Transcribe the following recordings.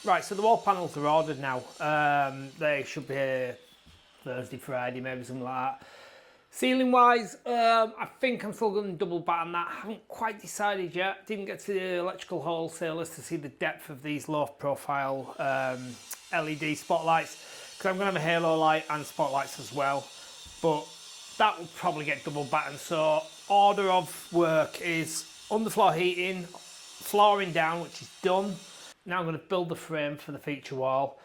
Right, so the wall panels are ordered now. They should be here Thursday, Friday, maybe something like that. Ceiling wise, I think I'm still going to double batten that. I haven't quite decided yet. Didn't get to the electrical wholesalers to see the depth of these low profile LED spotlights, because I'm going to have a halo light and spotlights as well. But that will probably get double battened. So order of work is underfloor heating, flooring down, which is done. Now I'm going to build the frame for the feature wall.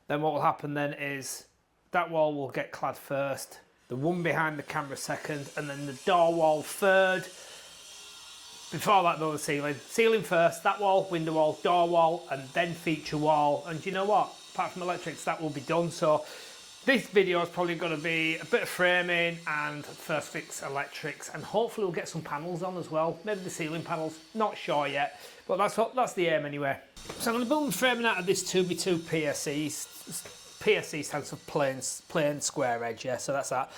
Then what will happen then is that wall will get clad first, the one behind the camera second, and then the door wall third. Before that though, the ceiling. Ceiling first, that wall, window wall, door wall, and then feature wall. And you know what? Apart from electrics, that will be done. So this video is probably going to be a bit of framing and first fix electrics, and hopefully we'll get some panels on as well. Maybe the ceiling panels, not sure yet, but that's the aim anyway. So I'm going to build the framing out of this 2x2 PSEs. PSE stands for plain square edge, yeah, so that's that.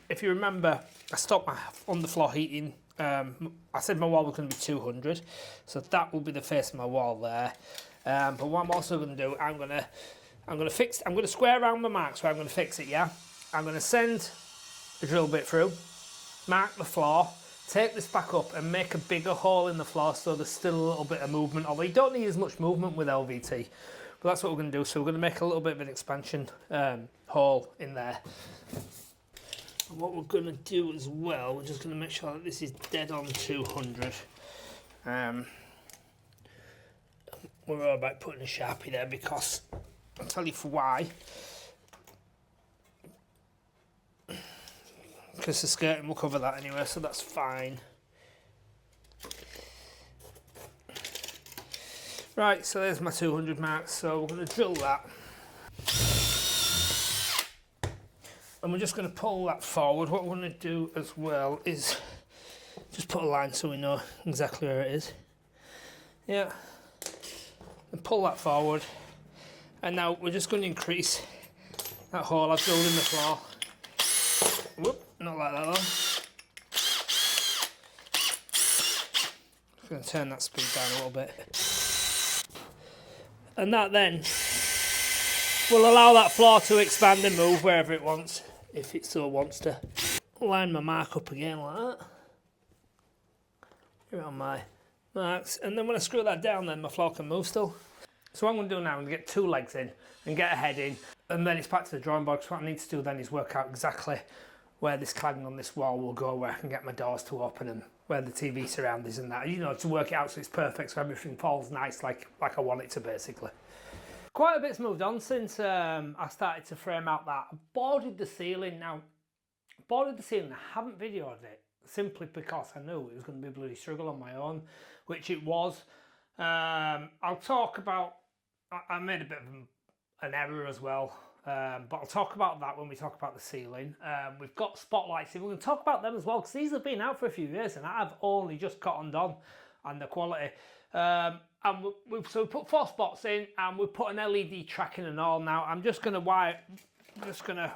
If you remember, I stopped my underfloor heating. I said my wall was going to be 200, so that will be the face of my wall there. But what I'm also going to do, I'm going to square around my marks where I'm going to fix it, yeah? I'm going to send a drill bit through, mark the floor, take this back up and make a bigger hole in the floor so there's still a little bit of movement, although you don't need as much movement with LVT. But that's what we're going to do. So we're going to make a little bit of an expansion hole in there. And what we're going to do as well, we're just going to make sure that this is dead on 200. We're all about putting a Sharpie there because I'll tell you for why. Because the skirting will cover that anyway, so that's fine. Right, so there's my 200 marks, so we're going to drill that. And we're just going to pull that forward. What we're going to do as well is just put a line so we know exactly where it is. Yeah. And pull that forward. And now we're just going to increase that hole I've drilled in the floor. Whoop, not like that though. Just going to turn that speed down a little bit. And that then will allow that floor to expand and move wherever it wants, if it so wants to. Line my mark up again like that. Here on my marks. And then when I screw that down, then my floor can move still. So what I'm going to do now, I'm going to get two legs in and get a head in, and then it's back to the drawing board. So what I need to do then is work out exactly where this cladding on this wall will go, where I can get my doors to open, and where the TV surround is and that, you know, to work it out so it's perfect, so everything falls nice like I want it to, basically. Quite a bit's moved on since I started to frame out that. I boarded the ceiling. Now, I haven't videoed it, simply because I knew it was going to be a bloody struggle on my own, which it was. I'll talk about, I made a bit of an error as well, but I'll talk about that when we talk about the ceiling. We've got spotlights, and we're going to talk about them as well, because these have been out for a few years and I've only just cottoned on the quality. And so we put 4 spots in, and we put an LED tracking and all. Now I'm just going to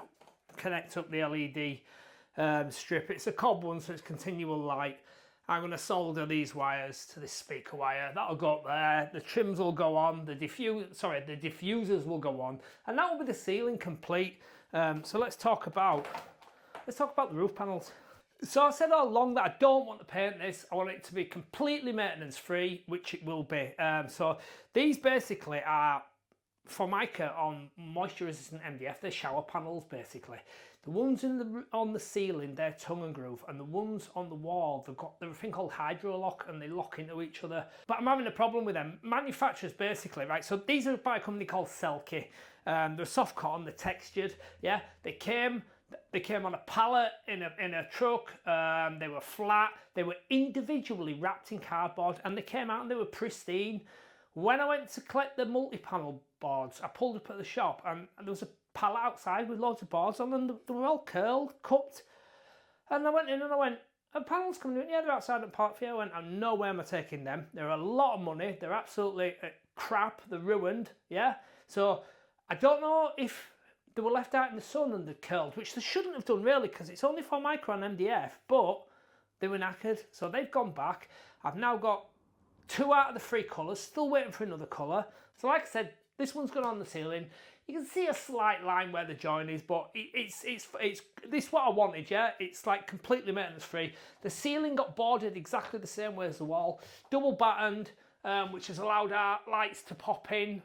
connect up the LED strip. It's a cob one, so it's continual light. I'm going to solder these wires to this speaker wire. That'll go up there. The trims will go on. The diffusers will go on, and that will be the ceiling complete. So let's talk about the roof panels. So I said all along that I don't want to paint this. I want it to be completely maintenance free, which it will be. So these basically are Formica on moisture resistant MDF. They're shower panels basically. The ones on the ceiling, they're tongue and groove, and the ones on the wall, they've got a thing called hydro lock, and they lock into each other. But I'm having a problem with them. Manufacturers basically, right? So these are by a company called Selkie. They're soft cotton, they're textured. Yeah, they came on a pallet in a truck. They were flat. They were individually wrapped in cardboard, and they came out and they were pristine. When I went to collect the multi-panel boards, I pulled up at the shop, and there was a pallet outside with loads of boards on them. They were all curled, cupped. And I went in and I went, are panels coming in? Yeah, they're outside at Port View. I went, no way am I taking them. They're a lot of money. They're absolutely crap. They're ruined. Yeah. So I don't know if they were left out in the sun and they're curled, which they shouldn't have done really, because it's only for micron MDF, but they were knackered. So they've gone back. I've now got 2 out of the 3 colours, still waiting for another colour. So like I said, this one's gone on the ceiling. You can see a slight line where the join is, but it's this is what I wanted, yeah? It's like completely maintenance free. The ceiling got boarded exactly the same way as the wall. Double battened, which has allowed our lights to pop in.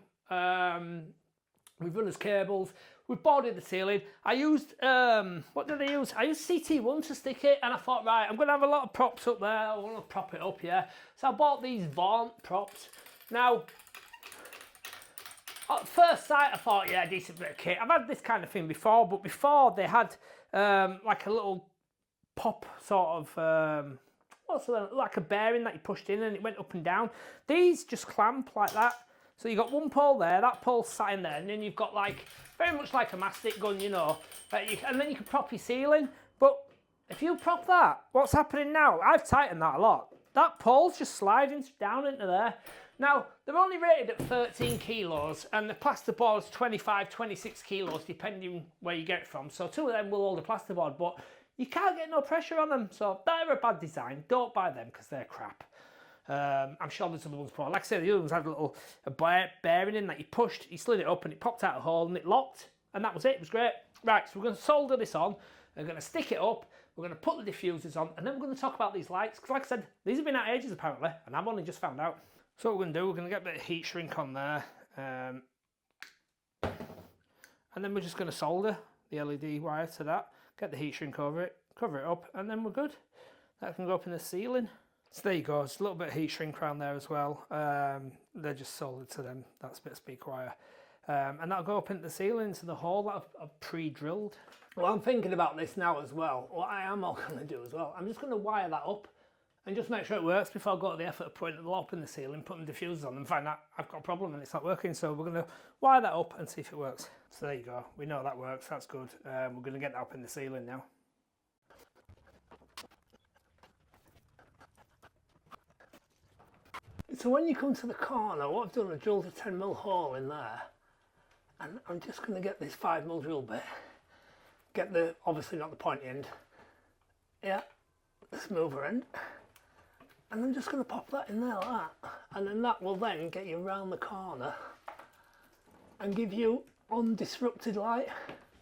We've run as cables. We've boarded the ceiling. I used, what did I use? I used CT1 to stick it, and I thought, right, I'm going to have a lot of props up there. I want to prop it up, yeah? So I bought these Vaunt props. Now, at first sight, I thought, yeah, decent bit of kit. I've had this kind of thing before, but before they had like a little pop sort of, like a bearing that you pushed in and it went up and down. These just clamp like that. So you've got one pole there, that pole sat in there, and then you've got like, very much like a mastic gun, you know, and then you can prop your ceiling. But if you prop that, what's happening now? I've tightened that a lot. That pole's just sliding down into there. Now, they're only rated at 13 kilos, and the plasterboard's 25, 26 kilos, depending where you get it from. So two of them will hold a plasterboard, but you can't get no pressure on them. So they're a bad design. Don't buy them because they're crap. I'm sure there's other ones before. Like I said, the other ones had a bearing in that you pushed, you slid it up and it popped out a hole and it locked. And that was it. It was great. Right, so we're going to solder this on. We're going to stick it up. We're going to put the diffusers on. And then we're going to talk about these lights. Because like I said, these have been out ages apparently. And I've only just found out. So what we're going to do, we're going to get a bit of heat shrink on there. And then we're just going to solder the LED wire to that. Get the heat shrink over it. Cover it up. And then we're good. That can go up in the ceiling. So there you go, it's a little bit of heat shrink around there as well. They're just soldered to them, that's a bit of speaker wire. And that'll go up into the ceiling, into the hole that I've pre-drilled. Well, I'm thinking about this now as well. What I am all going to do as well, I'm just going to wire that up and just make sure it works before I go to the effort of putting the lock in the ceiling, putting the diffusers on and find out I've got a problem and it's not working. So we're going to wire that up and see if it works. So there you go, we know that works, that's good. We're going to get that up in the ceiling now. So when you come to the corner, what I've done, I've drilled a 10mm hole in there, and I'm just going to get this 5mm drill bit, get the, obviously not the pointy end, yeah, the smoother end, and I'm just going to pop that in there like that, and then that will then get you around the corner and give you undisrupted light.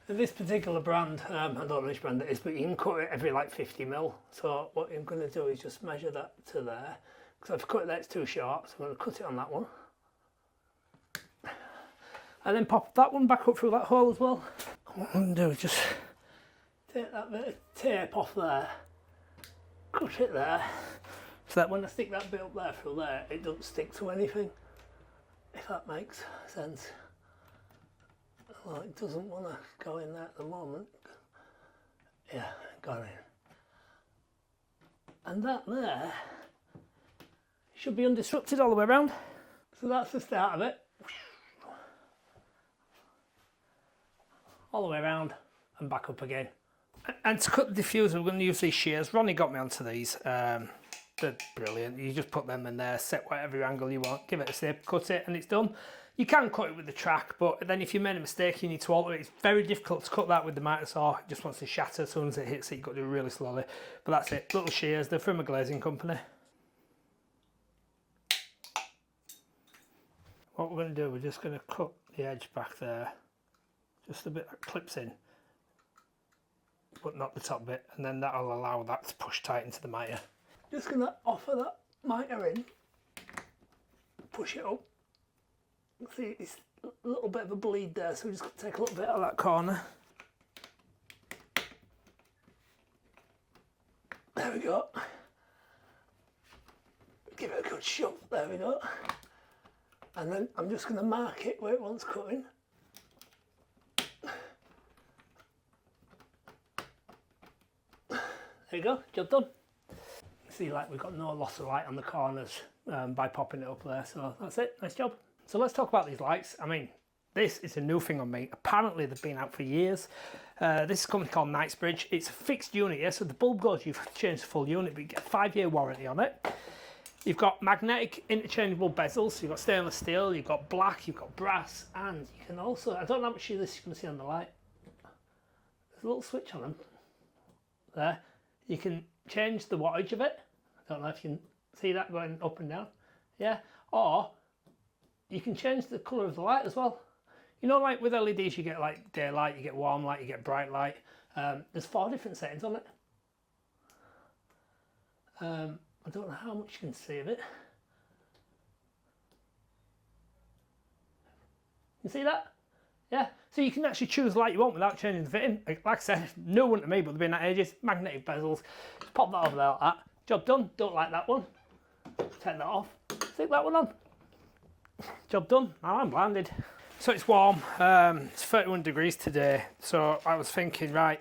And this particular brand, I don't know which brand it is, but you can cut it every like 50mm, so what I'm going to do is just measure that to there. Because I've cut it there, it's too short, so I'm going to cut it on that one. And then pop that one back up through that hole as well. What I'm going to do is just take that bit of tape off there, cut it there, so that when I stick that bit up there through there, it doesn't stick to anything, if that makes sense. Well, it doesn't want to go in there at the moment. Yeah, got it. And that there should be undisrupted all the way around. So that's the start of it. All the way around and back up again. And to cut the diffuser, we're going to use these shears. Ronnie got me onto these. They're brilliant. You just put them in there, set whatever angle you want, give it a snip, cut it, and it's done. You can cut it with the track, but then if you made a mistake, you need to alter it. It's very difficult to cut that with the miter saw. It just wants to shatter as soon as it hits it. You've got to do it really slowly. But that's it. Little shears. They're from a glazing company. What we're going to do, we're just going to cut the edge back there, just a bit that clips in, but not the top bit, and then that'll allow that to push tight into the miter. Just going to offer that miter in, push it up. See, it's a little bit of a bleed there, so we're just going to take a little bit out of that corner. There we go. Give it a good shove, there we go. And then I'm just going to mark it where it wants cutting. There you go, job done. See, like we've got no loss of light on the corners by popping it up there, so that's it, nice job. So let's talk about these lights. I mean, this is a new thing on me. Apparently they've been out for years. This is a company called Knightsbridge. It's a fixed unit, yeah, so the bulb goes, you've changed the full unit, but you get a 5-year warranty on it. You've got magnetic interchangeable bezels, so you've got stainless steel, you've got black, you've got brass, and you can also, I don't know how much of this you can see on the light. There's a little switch on them. There. You can change the wattage of it. I don't know if you can see that going up and down. Yeah. Or you can change the colour of the light as well. You know, like with LEDs, you get like daylight, you get warm light, you get bright light. There's 4 different settings on it. I don't know how much you can see of it. You see that? Yeah. So you can actually choose the light you want without changing the fitting. Like I said, no one to me, but they've been at ages. Magnetic bezels. Just pop that over there like that. Job done. Don't like that one. Take that off. Stick that one on. Job done. Now I'm blinded. So it's warm. It's 31 degrees today. So I was thinking, right,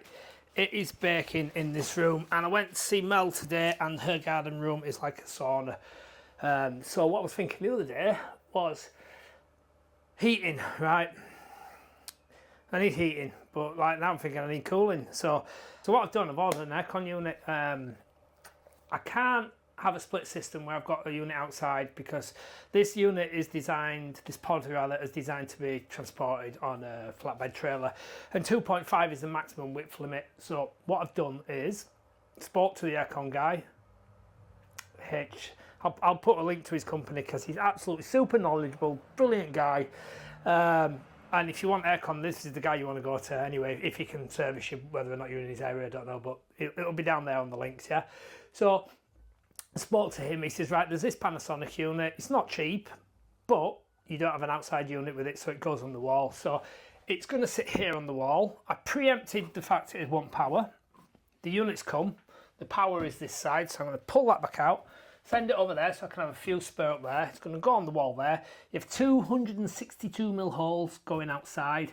it is baking in this room. And I went to see Mel today, and her garden room is like a sauna. So what I was thinking the other day was heating, right? I need heating, but like now I'm thinking I need cooling. So what I've done, I've ordered an aircon unit. I can't have a split system where I've got a unit outside because this unit is designed, this pod rather, is designed to be transported on a flatbed trailer, and 2.5 is the maximum width limit. So what I've done is spoke to the aircon guy, Hitch. I'll put a link to his company because he's absolutely super knowledgeable, brilliant guy. And if you want aircon, this is the guy you want to go to anyway. If he can service you, whether or not you're in his area, I don't know, but it'll be down there on the links, yeah. So I spoke to him. He says, right, there's this Panasonic unit. It's not cheap, but you don't have an outside unit with it, so it goes on the wall. So it's going to sit here on the wall. I preempted the fact it won't power. The unit's come. The power is this side, so I'm going to pull that back out. Send it over there so I can have a fuse spur up there. It's going to go on the wall there. You have 262mm holes going outside.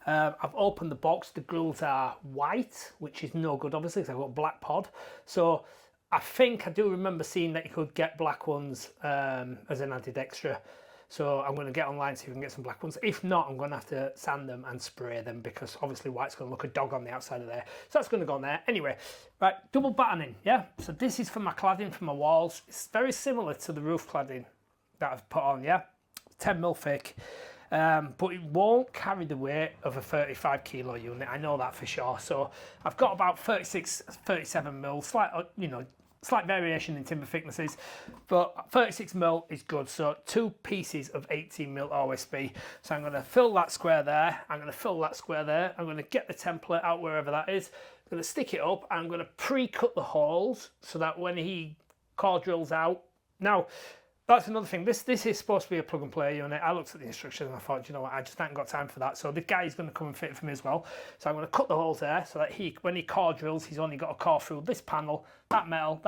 I've opened the box. The grills are white, which is no good obviously because I've got black pod. So I think I do remember seeing that you could get black ones as an added extra. So I'm going to get online so you can get some black ones. If not, I'm going to have to sand them and spray them because obviously white's going to look a dog on the outside of there. So that's going to go on there. Anyway, right, double battening, yeah? So this is for my cladding for my walls. It's very similar to the roof cladding that I've put on, yeah? 10mm thick. But it won't carry the weight of a 35 kilo unit. I know that for sure. So I've got about 36, 37mm, slight variation in timber thicknesses, but 36mm is good. So 2 pieces of 18mm OSB. So I'm going to fill that square there. I'm going to fill that square there. I'm going to get the template out wherever that is. I'm going to stick it up. I'm going to pre-cut the holes so that when he core drills out. Now, that's another thing. This is supposed to be a plug and play unit. I looked at the instructions and I thought, you know what, I just haven't got time for that. So the guy's going to come and fit it for me as well. So I'm going to cut the holes there so that when he core drills, he's only got to core through this panel, that metal,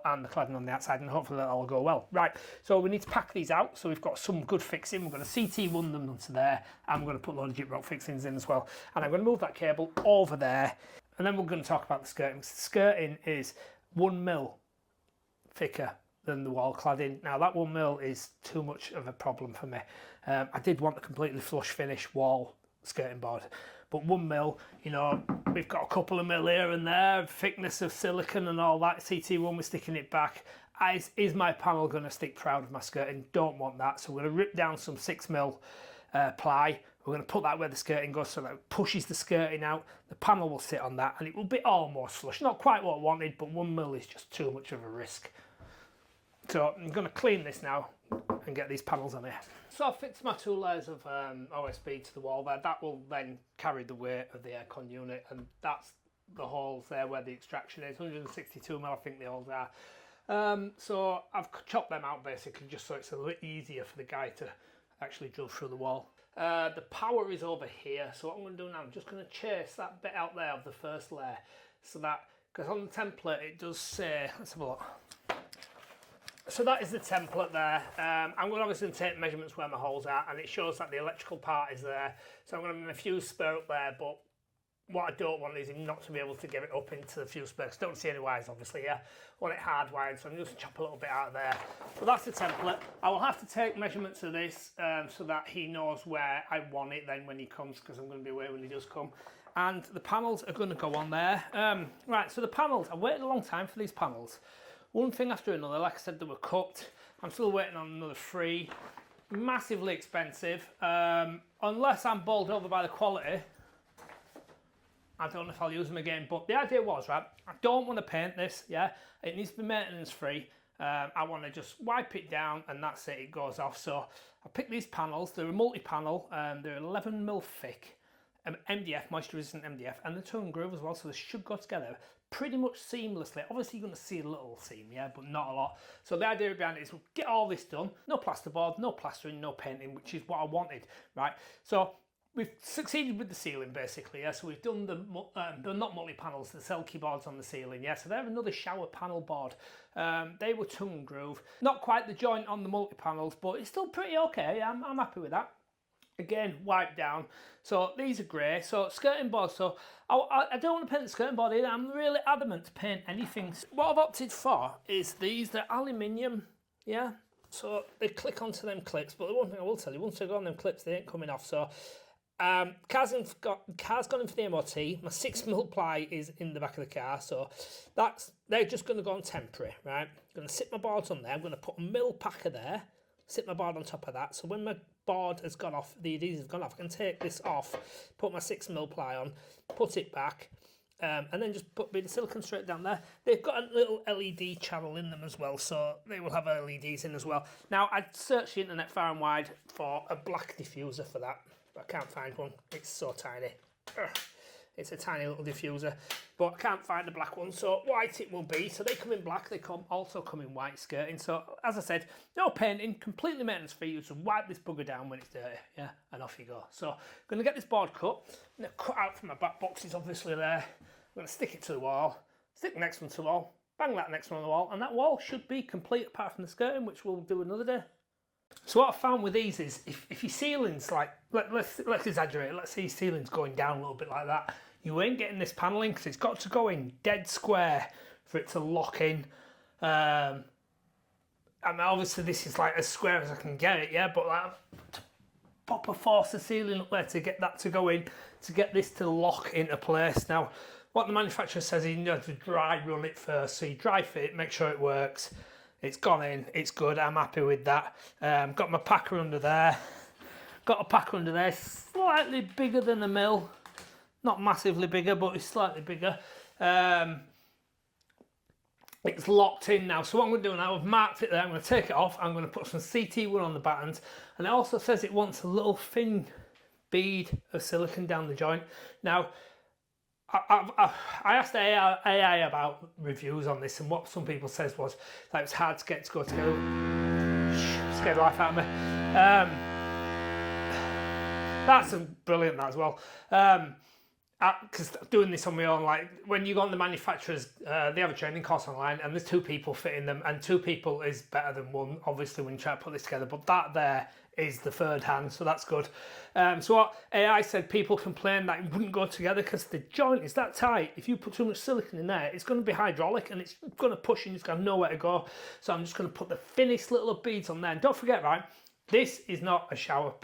and the cladding on the outside, and hopefully that'll all go well. Right, so we need to pack these out. So we've got some good fixing. We're going to CT1 them onto there, and we're going to put a load of gyprock fixings in as well. And I'm going to move that cable over there, and then we're going to talk about the skirting. The skirting is 1mm thicker than the wall cladding. Now that 1mm is too much of a problem for me. I did want a completely flush finish wall skirting board, but 1mm, you know, we've got a couple of mil here and there, thickness of silicon and all that. CT1, we're sticking it back. Is my panel going to stick proud of my skirting? Don't want that. So we're going to rip down some 6mm ply. We're going to put that where the skirting goes so that it pushes the skirting out. The panel will sit on that and it will be almost flush. Not quite what I wanted, but 1mm is just too much of a risk. So I'm going to clean this now and get these panels on here. So I've fixed my 2 layers of OSB to the wall there. That will then carry the weight of the aircon unit, and that's the holes there where the extraction is. 162mm I think the holes are. So I've chopped them out basically just so it's a little easier for the guy to actually drill through the wall. The power is over here, so what I'm going to do now, I'm just going to chase that bit out there of the first layer so that, because on the template it does say, let's have a look. So that is the template there. I'm going to obviously take measurements where my holes are, and it shows that the electrical part is there. So I'm going to have a fuse spur up there, but what I don't want is him not to be able to get it up into the fuse spur, because I don't see any wires obviously, yeah. I want it hardwired, so I'm just going to chop a little bit out of there. But that's the template. I will have to take measurements of this so that he knows where I want it then when he comes, because I'm going to be away when he does come. And the panels are going to go on there. Right, so the panels, I waited a long time for these panels. One thing after another, like I said, they were cooked. I'm still waiting on another 3. Massively expensive. Unless I'm bowled over by the quality, I don't know if I'll use them again. But the idea was, right, I don't want to paint this, yeah? It needs to be maintenance free. I want to just wipe it down and that's it, it goes off. So I picked these panels, they're a multi-panel, they're 11mm thick, MDF, moisture resistant MDF, and the tongue groove as well, so they should go together pretty much seamlessly. Obviously you're going to see a little seam, yeah, but not a lot. So the idea behind it is we'll get all this done, no plasterboard, no plastering, no painting, which is what I wanted, right? So we've succeeded with the ceiling basically, yeah. So we've done the not multi panels, the Selkie boards on the ceiling, yeah. So they're another shower panel board. They were tongue and groove, not quite the joint on the multi panels, but it's still pretty okay. I'm happy with that. Again, wiped down. So these are grey. So skirting board. So I don't want to paint the skirting board either. I'm really adamant to paint anything. What I've opted for is these. They're aluminium, yeah. So they click onto them clips. But the one thing I will tell you, once they go on them clips, they ain't coming off. So car's gone in for the MOT. My 6mm ply is in the back of the car, so they're just going to go on temporary, right? I'm going to sit my boards on there. I'm going to put a mil packer there, sit my board on top of that. So when my board has gone off, the adhesive's gone off, I can take this off, put my 6mm ply on, put it back, and then just put a bit of silicone straight down there. They've got a little LED channel in them as well, so they will have LEDs in as well. Now, I searched the internet far and wide for a black diffuser for that, but I can't find one. It's so tiny. It's a tiny little diffuser, but I can't find the black one, so white it will be. So they come in black, they also come in white skirting. So as I said, no painting, completely maintenance free. You just wipe this bugger down when it's dirty, yeah, and off you go. So I'm going to get this board cut. I'm going to cut out from my back boxes, obviously there. I'm going to stick it to the wall, stick the next one to the wall, bang that next one on the wall, and that wall should be complete apart from the skirting, which we'll do another day. So what I found with these is if your ceiling's like, let's exaggerate, let's say your ceiling's going down a little bit like that, you ain't getting this panelling because it's got to go in dead square for it to lock in. I mean, obviously this is like as square as I can get it, yeah, but like, to proper force the ceiling up there to get that to go in, to get this to lock into place. Now, what the manufacturer says is you need to dry run it first, so you dry fit it, make sure it works. It's gone in, it's good, I'm happy with that. Got my packer under there. Got a packer under there, slightly bigger than the mill. Not massively bigger, but it's slightly bigger. It's locked in now. So what I'm going to do now, I've marked it there, I'm going to take it off. I'm going to put some CT1 on the battens. And it also says it wants a little thin bead of silicone down the joint. Now, I asked AI about reviews on this, and what some people says was that it was hard to get to go together. Scared the life out of me. That's brilliant, that as well. Because doing this on my own, like when you go on the manufacturers, they have a training course online, and there's 2 people fitting them, and 2 people is better than 1, obviously, when you try to put this together. But that there is the third hand, so that's good. So what AI said, people complain that it wouldn't go together because the joint is that tight. If you put too much silicone in there, it's going to be hydraulic and it's going to push and it's got nowhere to go. So I'm just going to put the thinnest little beads on there. And don't forget, right, this is not a shower.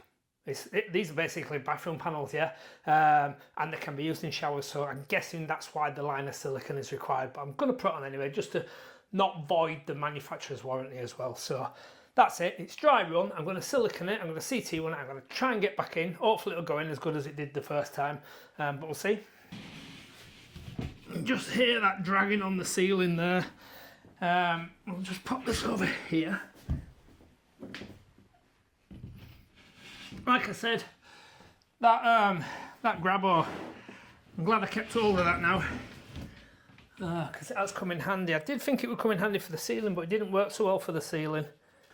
These are basically bathroom panels, yeah, and they can be used in showers. So I'm guessing that's why the line of silicone is required. But I'm going to put it on anyway, just to not void the manufacturer's warranty as well. So that's it. It's dry run. I'm going to silicone it. I'm going to CT1 it. I'm going to try and get back in. Hopefully it'll go in as good as it did the first time, but we'll see. Just hear that dragging on the ceiling there. We'll just pop this over here. Like I said, that grabber, I'm glad I kept hold of that now, because it has come in handy. I did think it would come in handy for the ceiling, but it didn't work so well for the ceiling.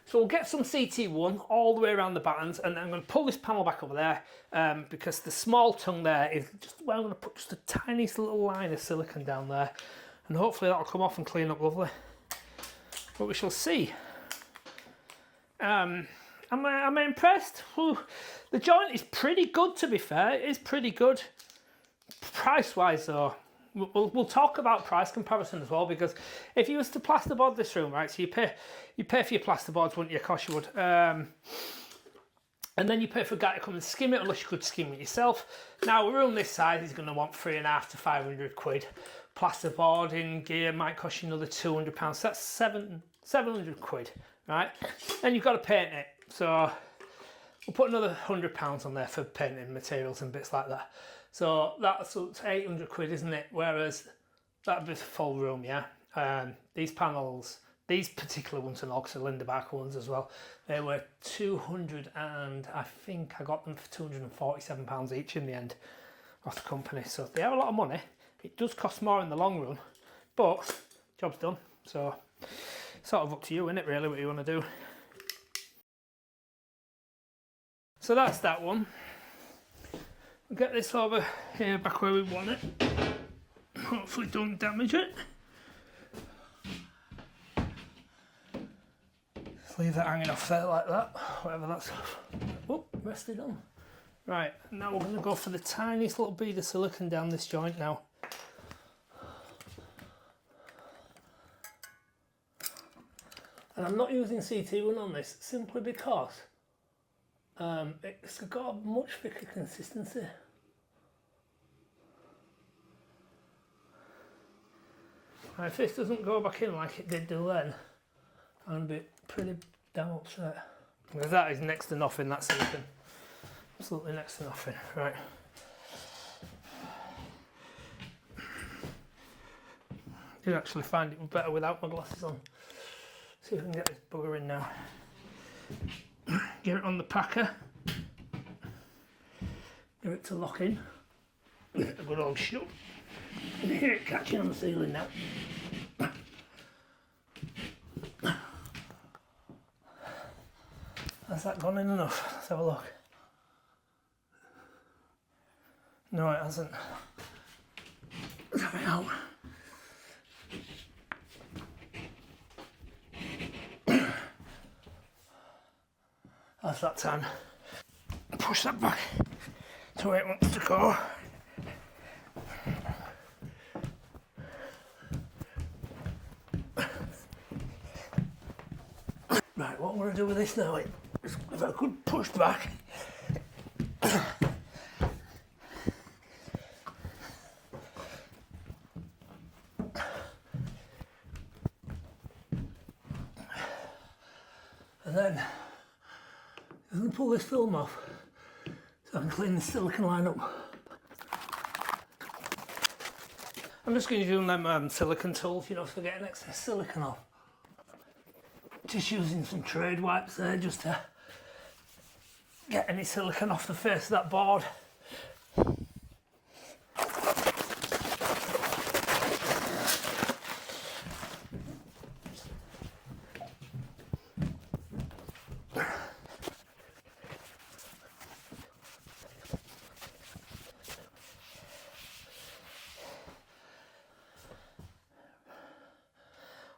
So we'll get some CT1 all the way around the battens, and I'm going to pull this panel back over there, because the small tongue there is just, well, I'm going to put just a tiny little line of silicone down there, and hopefully that'll come off and clean up lovely. But we shall see. Am I impressed? Whew. The joint is pretty good, to be fair. It is pretty good. Price-wise, though, we'll talk about price comparison as well, because if you was to plasterboard this room, right, so you pay for your plasterboards, wouldn't you? Of course you would. And then you pay for a guy to come and skim it, unless you could skim it yourself. Now, a room this size is going to want £350 to 500 quid. Plasterboarding gear might cost you another £200. So that's 700 quid, right? Then you've got to paint it. So we'll put another £100 on there for painting materials and bits like that. So that's 800 quid, isn't it? Whereas that'd be the full room, yeah. These panels, These particular ones are not, because Linda Barker ones as well. They were 200 and I think I got them for £247 each in the end off the company. So they are a lot of money. It does cost more in the long run, but job's done. So sort of up to you, isn't it, really, what you want to do. So that's that one. We'll get this over here back where we want it. Hopefully don't damage it. Just leave that hanging off there like that, whatever that's. Oh, rested on. Right, now we're going to go for the tiniest little bead of silicone down this joint now. And I'm not using CT1 on this simply because it's got a much thicker consistency. Now, if this doesn't go back in like it did do then, I'm going to be pretty damn upset. Because that is next to nothing, that silicone. Absolutely next to nothing. Right. You actually find it better without my glasses on. See if we can get this bugger in now. Get it on the packer. Get it to lock in. Give it a good old shove. You can hear it catching on the ceiling now. Has that gone in enough? Let's have a look. No, it hasn't. Let's have it out. That's that time. Push that back to where it wants to go. Right, what I'm going to do with this now is, if I could push back. And then I'm going to pull this film off so I can clean the silicone line up. I'm just going to use them silicone tools, you know, for getting excess silicone off. Just using some trade wipes there just to get any silicone off the face of that board.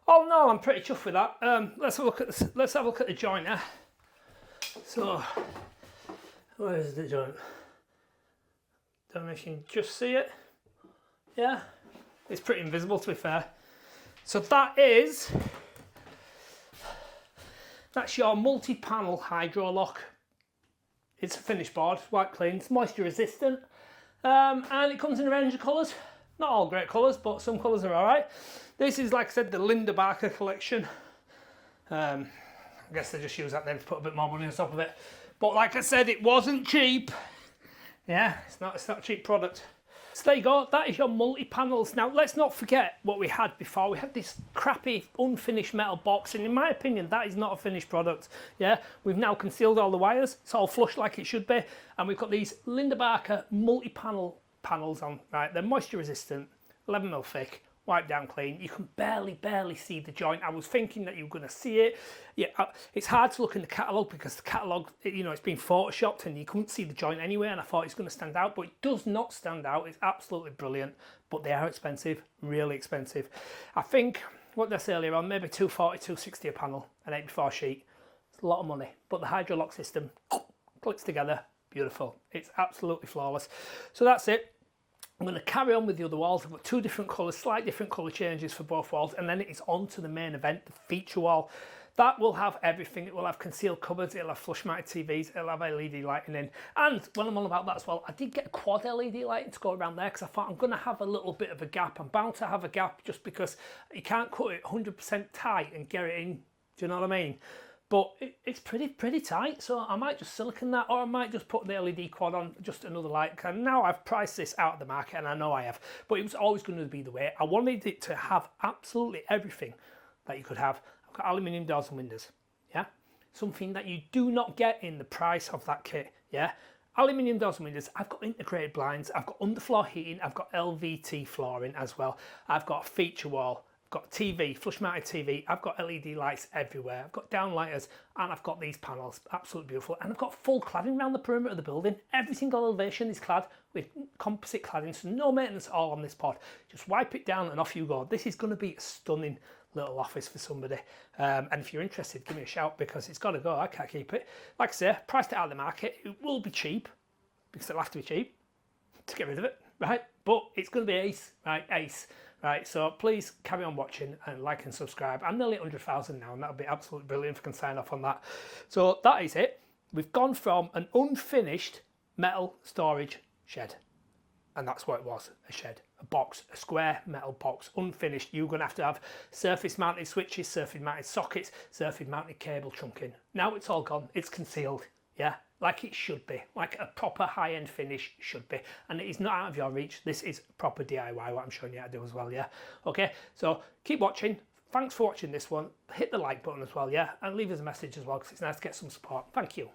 Oh no, I'm pretty chuffed with that. Let's have a look at this. Let's have a look at the jointer. So, where is the joint? Don't know if you can just see it. Yeah, it's pretty invisible to be fair. So that's your multi-panel Hydro-Lock. It's a finished board, white clean, it's moisture resistant, and it comes in a range of colours. Not all great colours, but some colours are alright. This is, like I said, the Linda Barker collection. I guess they just use that name to put a bit more money on top of it. But like I said, it wasn't cheap. Yeah, it's not a cheap product. So there you go, that is your multi-panels. Now, let's not forget what we had before. We had this crappy, unfinished metal box, and in my opinion, that is not a finished product. Yeah, we've now concealed all the wires. It's all flush like it should be. And we've got these Linda Barker multi-panel panels on, right? They're moisture resistant, 11mm thick, wipe down clean. You can barely see the joint. I was thinking that you were going to see it. Yeah, it's hard to look in the catalogue because the catalogue, you know, it's been photoshopped and you couldn't see the joint anyway, and I thought it's going to stand out, but it does not stand out. It's absolutely brilliant, but they are expensive, really expensive. I think, what did I say earlier on, maybe 240, 260 a panel, an 8x4 sheet. It's a lot of money, but the Hydro-Lock system clicks together, beautiful. It's absolutely flawless. So that's it. I'm going to carry on with the other walls. I've got two different colours, slight different colour changes for both walls, and then it's on to the main event, the feature wall. That will have everything. It will have concealed cupboards, it'll have flush mounted TVs, it'll have LED lighting in. And when I'm on about that as well, I did get a quad LED lighting to go around there because I thought I'm going to have a little bit of a gap. I'm bound to have a gap just because you can't cut it 100% tight and get it in. Do you know what I mean? But it's pretty tight, so I might just silicone that, or I might just put the LED quad on, just another light. And now I've priced this out of the market, and I know I have, but it was always going to be the way. I wanted it to have absolutely everything that you could have, I've got aluminium doors and windows, yeah? Something that you do not get in the price of that kit, yeah? Aluminium doors and windows, I've got integrated blinds, I've got underfloor heating, I've got LVT flooring as well. I've got a feature wall, I've got TV, flush mounted TV, I've got LED lights everywhere, I've got downlighters, and I've got these panels, absolutely beautiful. And I've got full cladding around the perimeter of the building. Every single elevation is clad with composite cladding, so no maintenance at all on this pod. Just wipe it down and off you go. This is going to be a stunning little office for somebody, and if you're interested, give me a shout, because it's got to go. I can't keep it. Like I say, priced it out of the market. It will be cheap, because it'll have to be cheap to get rid of it, right? But it's going to be ace, right? Ace, right? So please carry on watching and like and subscribe. I'm nearly 100,000 now, and that'll be absolutely brilliant if I can sign off on that. So that is it. We've gone from an unfinished metal storage shed, and that's what it was, a shed, a box, a square metal box, unfinished. You're going to have surface mounted switches, surface mounted sockets, surface mounted cable trunking. Now it's all gone, it's concealed, yeah, like it should be, like a proper high-end finish should be, and it is not out of your reach. This is proper DIY, what I'm showing you how to do as well, yeah. Okay, so keep watching. Thanks for watching this one. Hit the like button as well, yeah, and leave us a message as well, because it's nice to get some support. Thank you.